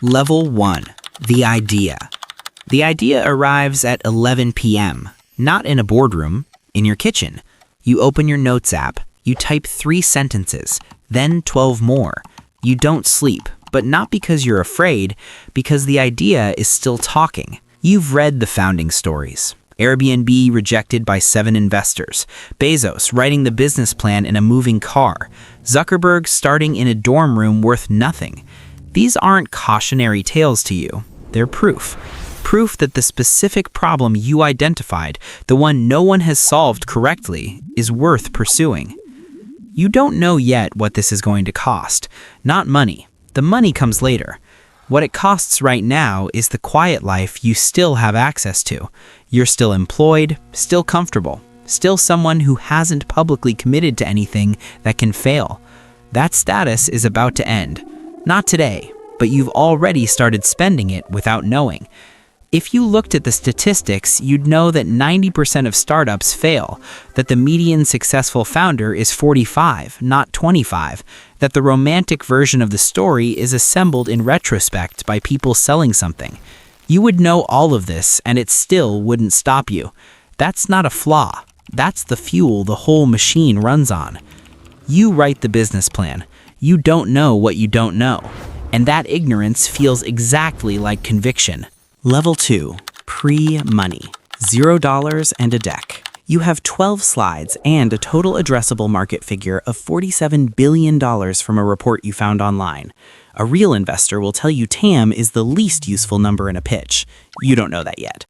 Level 1. The idea. The idea arrives at 11 p.m., not in a boardroom, in your kitchen. You open your notes app, you type 3 sentences, then 12 more. You don't sleep, but not because you're afraid, because the idea is still talking. You've read the founding stories. Airbnb rejected by 7 investors, Bezos writing the business plan in a moving car, Zuckerberg starting in a dorm room worth nothing. These aren't cautionary tales to you. They're proof. Proof that the specific problem you identified, the one no one has solved correctly, is worth pursuing. You don't know yet what this is going to cost. Not money. The money comes later. What it costs right now is the quiet life you still have access to. You're still employed, still comfortable, still someone who hasn't publicly committed to anything that can fail. That status is about to end. Not today, but you've already started spending it without knowing. If you looked at the statistics, you'd know that 90% of startups fail, that the median successful founder is 45, not 25, that the romantic version of the story is assembled in retrospect by people selling something. You would know all of this, and it still wouldn't stop you. That's not a flaw. That's the fuel the whole machine runs on. You write the business plan. You don't know what you don't know. And that ignorance feels exactly like conviction. Level 2. Pre-money. $0 and a deck. You have 12 slides and a total addressable market figure of $47 billion from a report you found online. A real investor will tell you TAM is the least useful number in a pitch. You don't know that yet.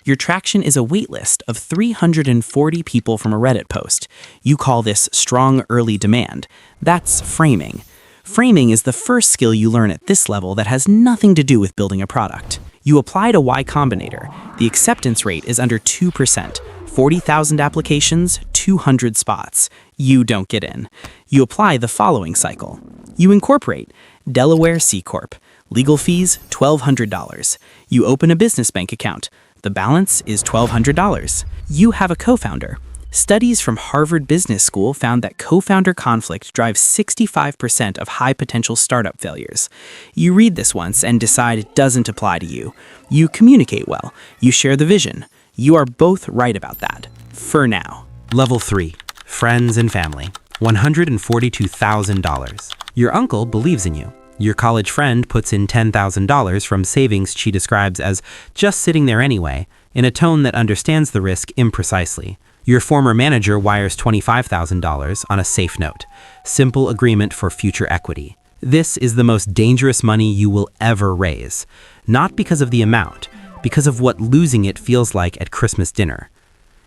Your traction is a waitlist of 340 people from a Reddit post. You call this strong early demand. That's framing. Framing is the first skill you learn at this level that has nothing to do with building a product. You apply to Y Combinator. The acceptance rate is under 2%. 40,000 applications, 200 spots. You don't get in. You apply the following cycle. You incorporate. Delaware C Corp. Legal fees, $1,200. You open a business bank account. The balance is $1,200. You have a co-founder. Studies from Harvard Business School found that co-founder conflict drives 65% of high-potential startup failures. You read this once and decide it doesn't apply to you. You communicate well. You share the vision. You are both right about that. For now. Level 3. Friends and family. $142,000. Your uncle believes in you. Your college friend puts in $10,000 from savings she describes as just sitting there anyway, in a tone that understands the risk imprecisely. Your former manager wires $25,000 on a safe note. Simple agreement for future equity. This is the most dangerous money you will ever raise. Not because of the amount, because of what losing it feels like at Christmas dinner.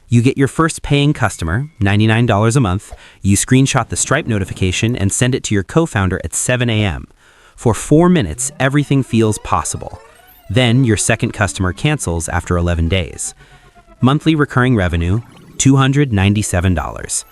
You get your first paying customer, $99 a month. You screenshot the Stripe notification and send it to your co-founder at 7 a.m. For 4 minutes, everything feels possible. Then your second customer cancels after 11 days. Monthly recurring revenue, $297.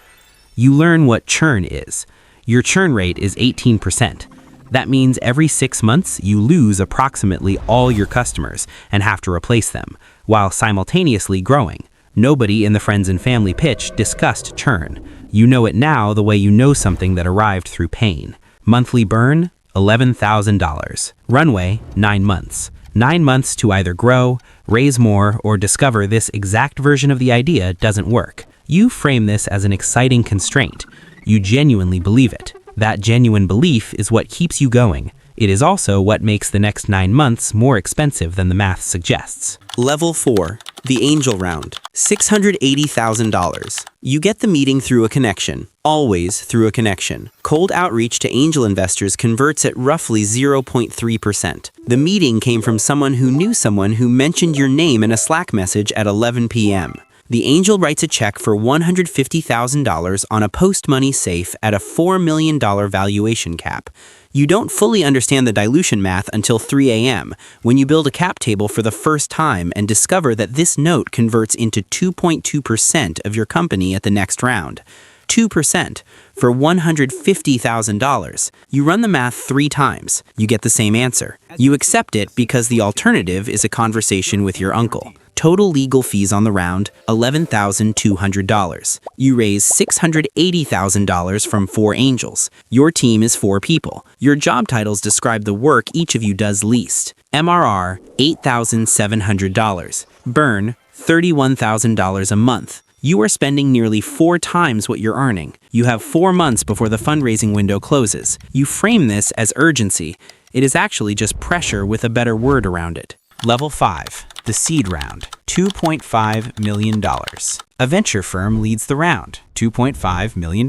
You learn what churn is. Your churn rate is 18%. That means every 6 months you lose approximately all your customers and have to replace them, while simultaneously growing. Nobody in the friends and family pitch discussed churn. You know it now the way you know something that arrived through pain. Monthly burn, $11,000. Runway, 9 months. 9 months to either grow, raise more, or discover this exact version of the idea doesn't work. You frame this as an exciting constraint. You genuinely believe it. That genuine belief is what keeps you going. It is also what makes the next 9 months more expensive than the math suggests. Level 4. The angel round. $680,000. You get the meeting through a connection. Always through a connection. Cold outreach to angel investors converts at roughly 0.3%. The meeting came from someone who knew someone who mentioned your name in a Slack message at 11 p.m. The angel writes a check for $150,000 on a post-money safe at a $4 million valuation cap. You don't fully understand the dilution math until 3 a.m. when you build a cap table for the first time and discover that this note converts into 2.2% of your company at the next round. 2% for $150,000. You run the math 3 times. You get the same answer. You accept it because the alternative is a conversation with your uncle. Total legal fees on the round, $11,200. You raise $680,000 from 4 angels. Your team is 4 people. Your job titles describe the work each of you does least. MRR, $8,700. Burn, $31,000 a month. You are spending nearly 4 times what you're earning. You have 4 months before the fundraising window closes. You frame this as urgency. It is actually just pressure with a better word around it. Level 5, the seed round, $2.5 million. A venture firm leads the round, $2.5 million.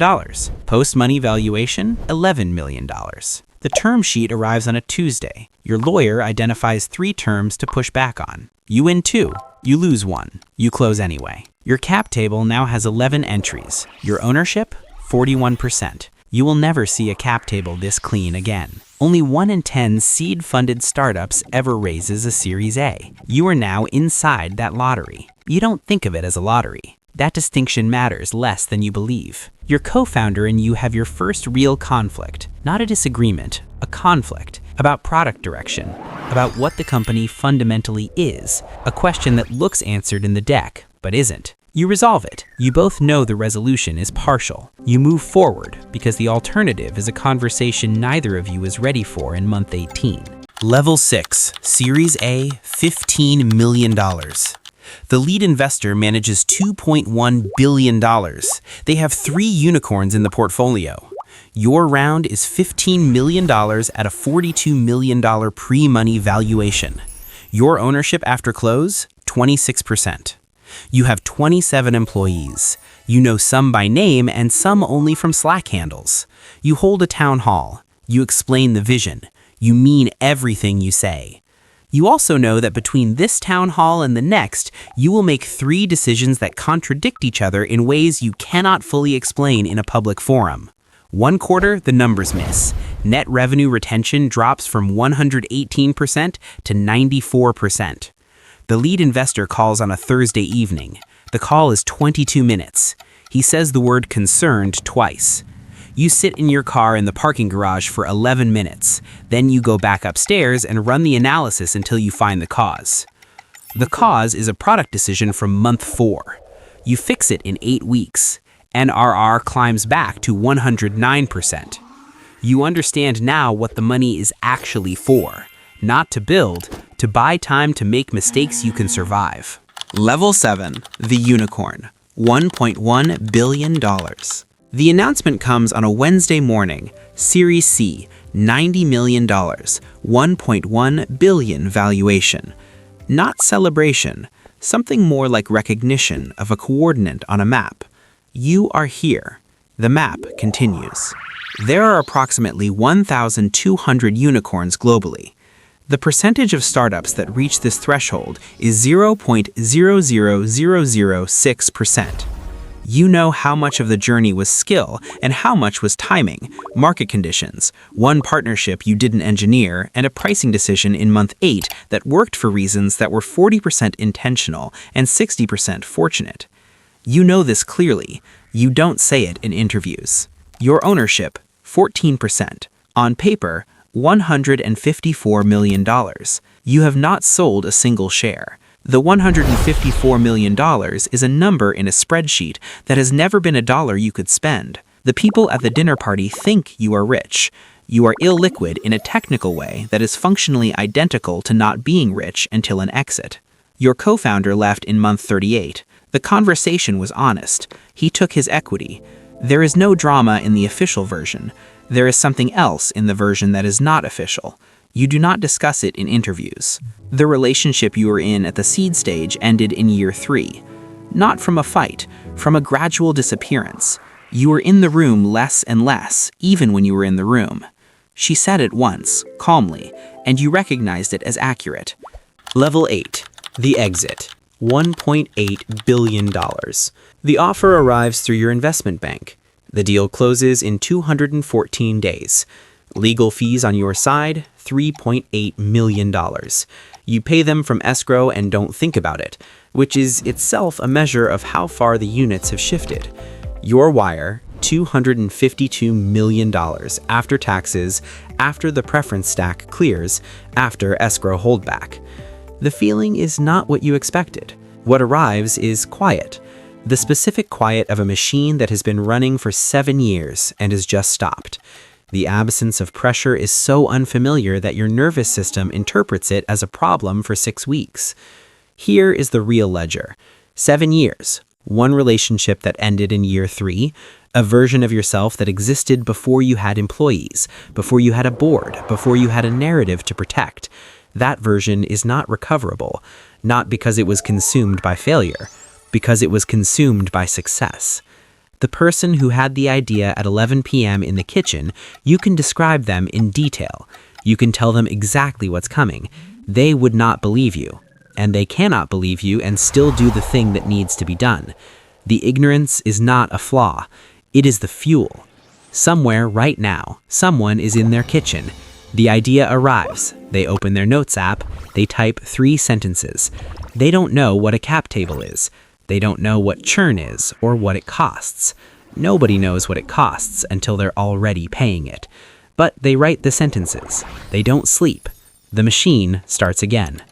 Post-money valuation, $11 million. The term sheet arrives on a Tuesday. Your lawyer identifies 3 terms to push back on. You win 2, you lose 1, you close anyway. Your cap table now has 11 entries. Your ownership, 41%. You will never see a cap table this clean again. Only 1 in 10 seed-funded startups ever raises a Series A. You are now inside that lottery. You don't think of it as a lottery. That distinction matters less than you believe. Your co-founder and you have your first real conflict. Not a disagreement, a conflict. About product direction. About what the company fundamentally is. A question that looks answered in the deck, but isn't. You resolve it. You both know the resolution is partial. You move forward because the alternative is a conversation neither of you is ready for in month 18. Level 6, Series A, $15 million. The lead investor manages $2.1 billion. They have 3 unicorns in the portfolio. Your round is $15 million at a $42 million pre-money valuation. Your ownership after close, 26%. You have 27 employees. You know some by name and some only from Slack handles. You hold a town hall. You explain the vision. You mean everything you say. You also know that between this town hall and the next, you will make 3 decisions that contradict each other in ways you cannot fully explain in a public forum. 1 quarter, the numbers miss. Net revenue retention drops from 118% to 94%. The lead investor calls on a Thursday evening. The call is 22 minutes. He says the word concerned twice. You sit in your car in the parking garage for 11 minutes. Then you go back upstairs and run the analysis until you find the cause. The cause is a product decision from month 4. You fix it in 8 weeks. NRR climbs back to 109%. You understand now what the money is actually for. Not to build, to buy time to make mistakes you can survive. Level 7, the unicorn, $1.1 billion. The announcement comes on a Wednesday morning, Series C, $90 million, $1.1 billion valuation. Not celebration, something more like recognition of a coordinate on a map. You are here. The map continues. There are approximately 1,200 unicorns globally. The percentage of startups that reach this threshold is 0.00006%. You know how much of the journey was skill and how much was timing, market conditions, one partnership you didn't engineer, and a pricing decision in month 8 that worked for reasons that were 40% intentional and 60% fortunate. You know this clearly. You don't say it in interviews. Your ownership, 14%. On paper, $154 million. You have not sold a single share. The $154 million is a number in a spreadsheet that has never been a dollar you could spend. The people at the dinner party think you are rich. You are illiquid in a technical way that is functionally identical to not being rich until an exit. Your co-founder left in month 38. The conversation was honest. He took his equity. There is no drama in the official version. There is something else in the version that is not official. You do not discuss it in interviews. The relationship you were in at the seed stage ended in year 3. Not from a fight, from a gradual disappearance. You were in the room less and less, even when you were in the room. She said it once, calmly, and you recognized it as accurate. Level 8, the exit, $1.8 billion. The offer arrives through your investment bank. The deal closes in 214 days. Legal fees on your side, $3.8 million. You pay them from escrow and don't think about it, which is itself a measure of how far the units have shifted. Your wire, $252 million after taxes, after the preference stack clears, after escrow holdback. The feeling is not what you expected. What arrives is quiet. The specific quiet of a machine that has been running for 7 years and has just stopped. The absence of pressure is so unfamiliar that your nervous system interprets it as a problem for 6 weeks. Here is the real ledger. 7 years, one relationship that ended in year 3, a version of yourself that existed before you had employees, before you had a board, before you had a narrative to protect. That version is not recoverable, not because it was consumed by failure, because it was consumed by success. The person who had the idea at 11 p.m. in the kitchen, you can describe them in detail. You can tell them exactly what's coming. They would not believe you, and they cannot believe you and still do the thing that needs to be done. The ignorance is not a flaw. It is the fuel. Somewhere right now, someone is in their kitchen. The idea arrives. They open their notes app. They type 3 sentences. They don't know what a cap table is. They don't know what churn is or what it costs. Nobody knows what it costs until they're already paying it. But they write the sentences. They don't sleep. The machine starts again.